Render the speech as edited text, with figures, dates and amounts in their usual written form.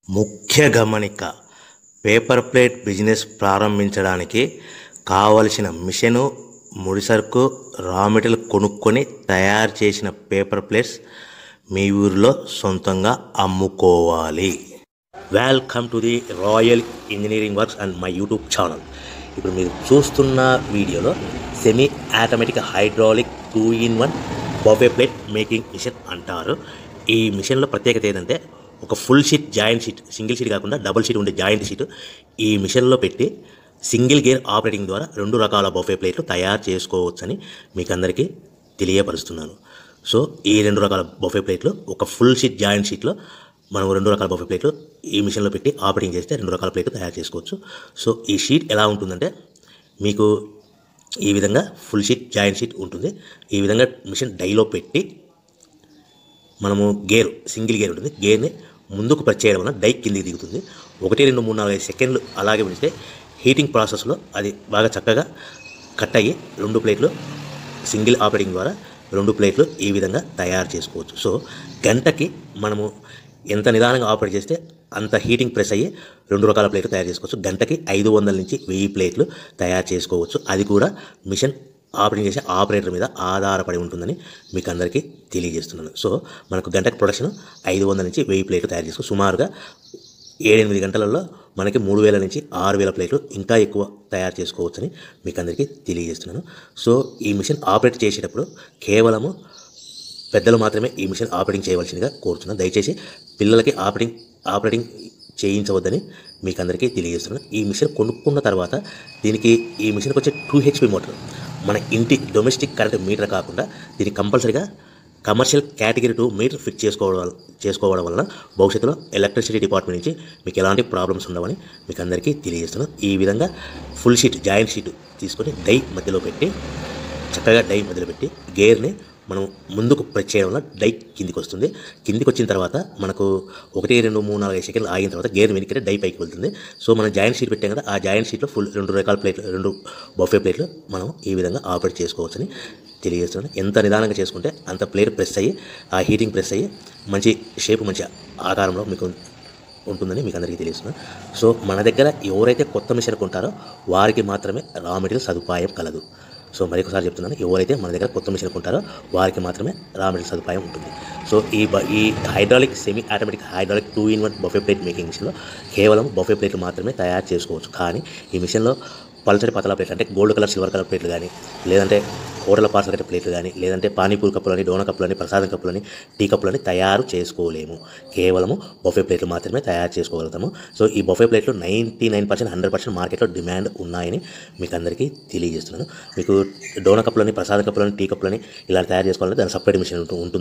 ముఖ్య గమనిక, paper plate business ప్రారంభించడానికి కావలసిన మిషను, ముడిసరుకు, రా మెటీరియల్ కొనుక్కొని తయారు చేసిన పేపర్ ప్లేట్స్ మీ ఊరిలో సొంతంగా అమ్ముకోవాలి. Welcome to the Royal Engineering Works and my YouTube channel. ఇప్పుడు మీరు చూస్తున్న వీడియోలో semi automatic hydraulic 2-in-1 buffet plate making machine అంటారు. ఈ మిషన్లో ప్రత్యేకత ఏంటంటే ఒక full sheet joint sheet, single sheet కాకుండా డబుల్ షీట్ ఉండే జాయింట్ షీట్ ఈ మిషన్లో పెట్టి సింగిల్ గేర్ ఆపరేటింగ్ ద్వారా 2 రకాల బఫే ప్లేట్లు తయారు చేసుకోవచ్చని మీకు అందరికీ తెలియపరుస్తున్నాను. సో ఈ 2 రకాల బఫే ప్లేట్లు ఒక ఫుల్ షీట్ జాయింట్ షీట్లో మనం 2 రకాల బఫే ప్లేట్లు ఈ మిషన్లో పెట్టి ఆపరేటింగ్ చేస్తే 2 రకాల ప్లేట్లు తయారు చేసుకోవచ్చు. సో ఈ షీట్ ఎలా ఉంటుందంటే మీకు ఈ విధంగా ఫుల్ షీట్ జాయింట్ షీట్ ఉంటుంది. ఈ విధంగా మిషన్ డైలో పెట్టి మనము సింగిల్ గేర్ ఉంటుంది, గేర్ని ముందుకు ప్రెస్ చేయడం వల్ల డై కిందికి దిగుతుంది. 1, 2, 3, 4, 5 సెకండ్లు అలాగే ఉంచితే హీటింగ్ ప్రాసెస్లో అది బాగా చక్కగా కట్ అయ్యి 2 ప్లేట్లు సింగిల్ ఆపరేటింగ్ ద్వారా 2 ప్లేట్లు ఈ విధంగా తయారు చేసుకోవచ్చు. సో గంటకి మనము ఎంత నిదానంగా ఆపరేట్ చేస్తే అంత హీటింగ్ ప్రెస్ అయ్యి 2 రకాల ప్లేట్లు తయారు చేసుకోవచ్చు. గంటకి 500 నుంచి 1000 ప్లేట్లు తయారు చేసుకోవచ్చు. అది కూడా మిషన్ ఆపరేటింగ్ చేసే ఆపరేటర్ మీద ఆధారపడి ఉంటుందని మీకు అందరికీ తెలియజేస్తున్నాను. సో మనకు గంటకి ప్రొడక్షన్ 500 నుంచి 1000 ప్లేట్లు తయారు చేసుకో సుమారుగా 7-8 గంటలలో మనకి 3000 నుంచి 6000 ప్లేట్లు ఇంకా ఎక్కువ తయారు చేసుకోవచ్చని మీకు అందరికీ తెలియజేస్తున్నాను. సో ఈ మిషన్ ఆపరేట్ చేసేటప్పుడు కేవలము పెద్దలు మాత్రమే ఈ మిషన్ ఆపరేటింగ్ చేయవలసిందిగా కోరుతున్నాను. దయచేసి పిల్లలకి ఆపరేటింగ్ చేయించవద్దని మీకు అందరికీ తెలియజేస్తున్నాను. ఈ మిషన్ కొనుక్కున్న తర్వాత ఈ మిషన్కి వచ్చే 2 HP మోటార్ మన ఇంటి డొమెస్టిక్ కరెంట్ మీటర్ కాకుండా దీనికి కంపల్సరీగా కమర్షియల్ కేటగిరీ 2 మీటర్ ఫిక్స్ చేసుకోవడం వలన భవిష్యత్తులో ఎలక్ట్రిసిటీ డిపార్ట్మెంట్ నుంచి మీకు ఎలాంటి ప్రాబ్లమ్స్ ఉండవని మీకు అందరికీ తెలియజేస్తున్నాను. ఈ విధంగా ఫుల్ షీట్ జాయింట్ షీట్ తీసుకొని చక్కగా డై మధ్యలో పెట్టి గేర్ని మనం ముందుకు ప్రెస్ చేయడం వల్ల డై కిందికి వస్తుంది. కిందికి వచ్చిన తర్వాత మనకు 1, 2, 3, 4, 5 సెకండ్లు ఆగిన తర్వాత గేర్ వెనక్కి డై పైకి వెళ్తుంది. సో మనం జాయింట్ షీట్ పెట్టాం కదా, ఆ జాయింట్ షీట్లో ఫుల్ 2 రకాల ప్లేట్లు 2 బఫే ప్లేట్లు మనం ఈ విధంగా ఆపరేట్ చేసుకోవచ్చని తెలియజేస్తున్నాను. ఎంత నిదానంగా చేసుకుంటే అంత ప్లేట్ ప్రెస్ అయ్యి ఆ హీటింగ్ ప్రెస్ అయ్యి మంచి షేప్, మంచి ఆకారంలో మీకు ఉంటుందని మీకు అందరికీ తెలియజేస్తున్నాను. సో మన దగ్గర ఎవరైతే కొత్త మిషన్ కొంటారో వారికి మాత్రమే రా మెటీరియల్ సదుపాయం కలదు. సో మరొకసారి చెప్తున్నాను, ఎవరైతే మన దగ్గర కొత్త మిషన్ కొంటారో వారికి మాత్రమే రా మెటీరియల్ సదుపాయం ఉంటుంది. సో ఈ hydraulic semi automatic hydraulic 2-in-1 buffet plate making మిషన్లో కేవలం బఫే ప్లేట్లు మాత్రమే తయారు చేసుకోవచ్చు. కానీ ఈ మిషన్లో పల్చటి పతలా ప్లేట్లు అంటే గోల్డ్ కలర్, సిల్వర్ కలర్ ప్లేట్లు కానీ, లేదంటే హోటల్ పార్సల్ కట్టే ప్లేట్లు కానీ, లేదంటే పానీపూరి కప్పులని, డోనా కప్పులని, ప్రసాదం కప్పులని, టీ కప్పులని తయారు చేసుకోలేము. కేవలము బఫే ప్లేట్లు మాత్రమే తయారు చేసుకోగలుగుతాము. సో ఈ బఫే ప్లేట్లు 99%, 100% మార్కెట్లో డిమాండ్ ఉన్నాయని మీకు అందరికీ తెలియజేస్తున్నాను. మీకు డోనా కప్పులని, ప్రసాదం కప్పులని, టీ కప్పులని ఇలా తయారు చేసుకోవాలంటే దాని సపరేట్ మిషన్ ఉంటుంది.